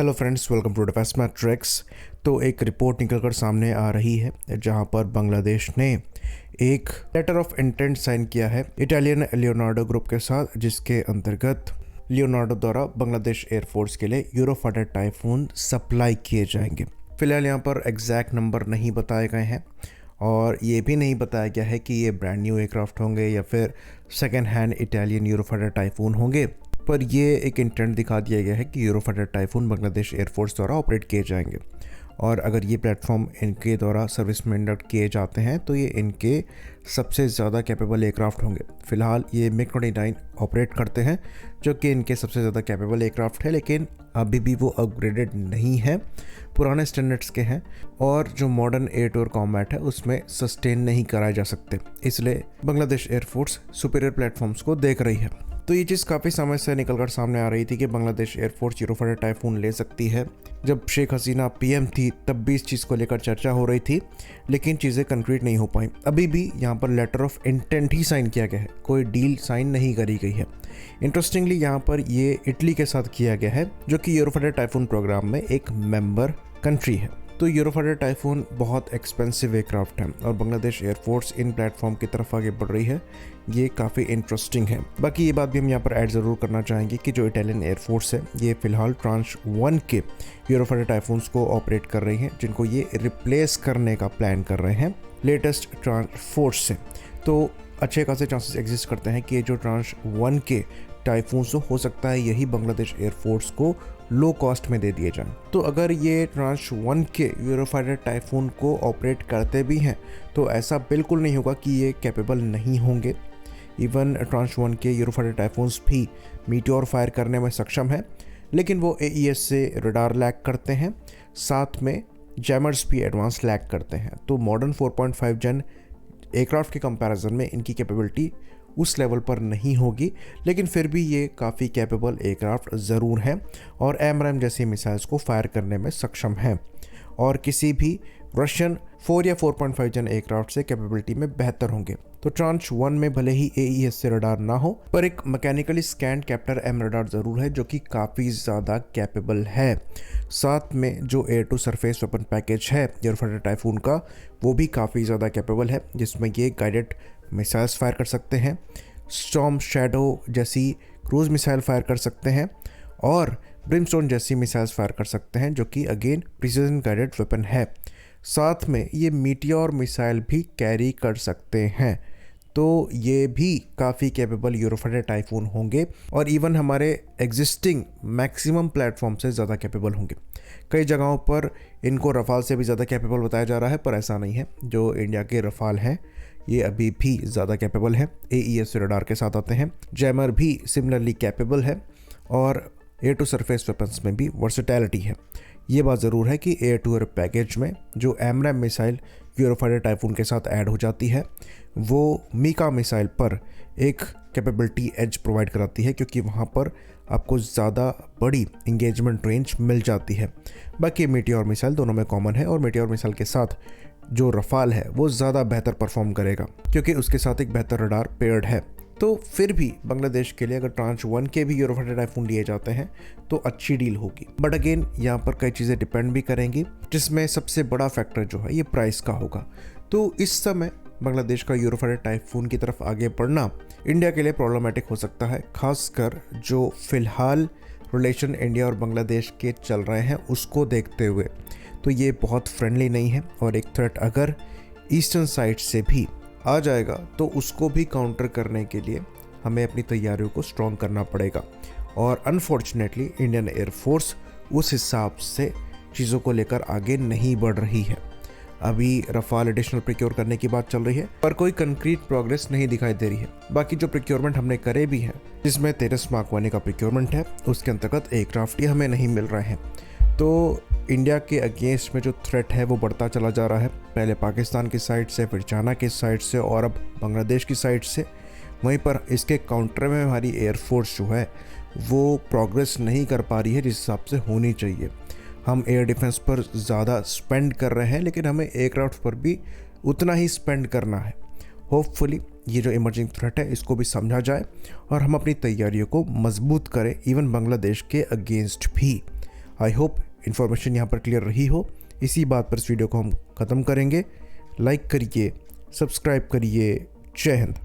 Hello friends, welcome to defence matrix. तो एक report निकलकर सामने आ रही है जहां पर बांग्लादेश ने एक लेटर ऑफ इंटेंट साइन किया है इटालियन लियोनार्डो ग्रुप के साथ, जिसके अंतर्गत लियोनार्डो द्वारा बांग्लादेश एयरफोर्स के लिए यूरोफाइटर टाइफून सप्लाई किए जाएंगे। फिलहाल यहाँ पर एग्जैक्ट नंबर नहीं बताए गए हैं और ये भी नहीं बताया गया है कि ये ब्रांड न्यू एयरक्राफ्ट होंगे या फिर second hand Italian Eurofighter typhoon होंगे, पर ये एक इंटेंट दिखा दिया गया है कि यूरोफाइटर टाइफून बांग्लादेश एयरफोर्स द्वारा ऑपरेट किए जाएंगे। और अगर ये प्लेटफॉर्म इनके द्वारा सर्विस में इंडक्ट किए जाते हैं तो ये इनके सबसे ज़्यादा कैपेबल एयरक्राफ्ट होंगे। फिलहाल ये MiG-29 ऑपरेट करते हैं जो कि इनके सबसे ज़्यादा कैपेबल एयरक्राफ्ट है, लेकिन अभी भी वो अपग्रेडेड नहीं है, पुराने स्टैंडर्ड्स के हैं और जो modern air to air combat है उसमें सस्टेन नहीं कराए जा सकते। इसलिए बांग्लादेश एयरफोर्स सुपीरियर प्लेटफॉर्म्स को देख रही है। तो ये चीज़ काफ़ी समय से निकलकर सामने आ रही थी कि बांग्लादेश एयरफोर्स यूरोफाइटर टाइफून ले सकती है। जब शेख हसीना PM थी तब भी इस चीज़ को लेकर चर्चा हो रही थी, लेकिन चीज़ें कंक्रीट नहीं हो पाई। अभी भी यहाँ पर लेटर ऑफ इंटेंट ही साइन किया गया है, कोई डील साइन नहीं करी गई है। इंटरेस्टिंगली यहाँ पर ये इटली के साथ किया गया है, जो कि यूरोफाइटर टाइफून प्रोग्राम में एक मेंबर कंट्री है। तो यूरोफाइटर टाइफून बहुत एक्सपेंसिव एयरक्राफ्ट है और बांग्लादेश एयरफोर्स इन प्लेटफॉर्म की तरफ आगे बढ़ रही है। ये काफ़ी इंटरेस्टिंग है। बाकी ये बात भी हम यहाँ पर ऐड ज़रूर करना चाहेंगे कि जो इटालियन एयरफोर्स है ये फिलहाल ट्रांश 1 के यूरोफाइटर टाइफून्स को ऑपरेट कर रही हैं, जिनको ये रिप्लेस करने का प्लान कर रहे हैं लेटेस्ट ट्रांश 4 से। तो अच्छे खासे चांसेस एग्जिस्ट करते हैं कि ये जो ट्रांश 1 के टाइफून्स हो सकता है यही बांग्लादेश एयरफोर्स को लो कॉस्ट में दे दिए जाएं। तो अगर ये ट्रांश 1 के यूरोफाइटर टाइफून को ऑपरेट करते भी हैं तो ऐसा बिल्कुल नहीं होगा कि ये कैपेबल नहीं होंगे। इवन ट्रांश 1 के यूरोफाइटर टाइफून्स भी मीटियोर फायर करने में सक्षम है, लेकिन वो AES से रडार लैग करते हैं, साथ में जैमर्स भी एडवांस लैग करते हैं। तो मॉडर्न 4.5 जन एयरक्राफ्ट के कंपैरिजन में इनकी कैपेबिलिटी उस लेवल पर नहीं होगी, लेकिन फिर भी ये काफ़ी कैपेबल एयरक्राफ्ट ज़रूर हैं और AMRAAM जैसी मिसाइल्स को फायर करने में सक्षम हैं और किसी भी रशियन 4 या 4.5 जन एयरक्राफ्ट से कैपेबिलिटी में बेहतर होंगे। तो ट्रांश 1 में भले ही AES से रडार ना हो, पर एक मैकेनिकली स्कैंड कैप्टर M रडार ज़रूर है जो कि काफ़ी ज़्यादा कैपेबल है। साथ में जो air to surface weapon package है यूरोफाइटर टाइफून का, वो भी काफ़ी ज़्यादा कैपेबल है, जिसमें ये गाइडेड मिसाइल्स फायर कर सकते हैं, स्टॉर्म शैडो जैसी क्रूज मिसाइल फायर कर सकते हैं और ब्रिमस्टोन जैसी मिसाइल्स फायर कर सकते हैं, जो कि अगेन प्रिसीजन गाइडेड वेपन है। साथ में ये मीटियोर मिसाइल भी कैरी कर सकते हैं। तो ये भी काफ़ी कैपेबल यूरोफाइटर टाइफून होंगे और इवन हमारे एग्जिस्टिंग मैक्सिमम प्लेटफॉर्म से ज़्यादा कैपेबल होंगे। कई जगहों पर इनको रफाल से भी ज़्यादा कैपेबल बताया जा रहा है, पर ऐसा नहीं है। जो इंडिया के रफाल हैं ये अभी भी ज़्यादा कैपेबल है, AES रडार के साथ आते हैं। जैमर भी सिमिलरली कैपेबल है और एयर टू सरफेस वेपन्स में भी वर्सेटैलिटी है। ये बात ज़रूर है कि एयर टू एयर पैकेज में जो AMRAAM मिसाइल यूरोफाइटर टाइफून के साथ ऐड हो जाती है वो मीका मिसाइल पर एक कैपेबिलिटी एज प्रोवाइड कराती है, क्योंकि वहाँ पर आपको ज़्यादा बड़ी इंगेजमेंट रेंज मिल जाती है। बाकी मीटियोर मिसाइल दोनों में कॉमन है और मीटियोर मिसाइल के साथ जो रफाल है वो ज़्यादा बेहतर परफॉर्म करेगा क्योंकि उसके साथ एक बेहतर रडार पेयर्ड है। तो फिर भी बांग्लादेश के लिए अगर ट्रांश 1 के भी यूरोफाइटर टाइफून लिए जाते हैं तो अच्छी डील होगी। बट अगेन यहाँ पर कई चीज़ें डिपेंड भी करेंगी, जिसमें सबसे बड़ा फैक्टर जो है ये प्राइस का होगा। तो इस समय बांग्लादेश का यूरोफाइटर टाइफून की तरफ आगे बढ़ना इंडिया के लिए प्रॉब्लमेटिक हो सकता है, खासकर जो फिलहाल रिलेशन इंडिया और बांग्लादेश के चल रहे हैं उसको देखते हुए। तो ये बहुत फ्रेंडली नहीं है और एक थ्रेट अगर ईस्टर्न साइड से भी आ जाएगा तो उसको भी काउंटर करने के लिए हमें अपनी तैयारियों को स्ट्रॉन्ग करना पड़ेगा। और अनफॉर्चुनेटली इंडियन एयरफोर्स उस हिसाब से चीज़ों को लेकर आगे नहीं बढ़ रही है। अभी रफाल एडिशनल प्रिक्योर करने की बात चल रही है पर कोई कंक्रीट प्रोग्रेस नहीं दिखाई दे रही है। बाकी जो प्रिक्योरमेंट हमने करे भी हैं, जिसमें तेजस मार्क 1 का प्रिक्योरमेंट है, उसके अंतर्गत एयरक्राफ्ट ही हमें नहीं मिल रहे हैं। तो इंडिया के अगेंस्ट में जो थ्रेट है वो बढ़ता चला जा रहा है, पहले पाकिस्तान की साइड से, फिर चाइना की साइड से और अब बांग्लादेश की साइड से। वहीं पर इसके काउंटर में हमारी एयरफोर्स जो है वो प्रोग्रेस नहीं कर पा रही है जिस हिसाब से होनी चाहिए। हम एयर डिफेंस पर ज़्यादा स्पेंड कर रहे हैं, लेकिन हमें एयरक्राफ्ट पर भी उतना ही स्पेंड करना है। होपफुली ये जो इमर्जिंग थ्रेट है इसको भी समझा जाए और हम अपनी तैयारियों को मजबूत करें, इवन बांग्लादेश के अगेंस्ट भी। आई होप इन्फॉर्मेशन यहाँ पर क्लियर रही हो। इसी बात पर इस वीडियो को हम ख़त्म करेंगे। लाइक करिए, सब्सक्राइब करिए। जय हिंद।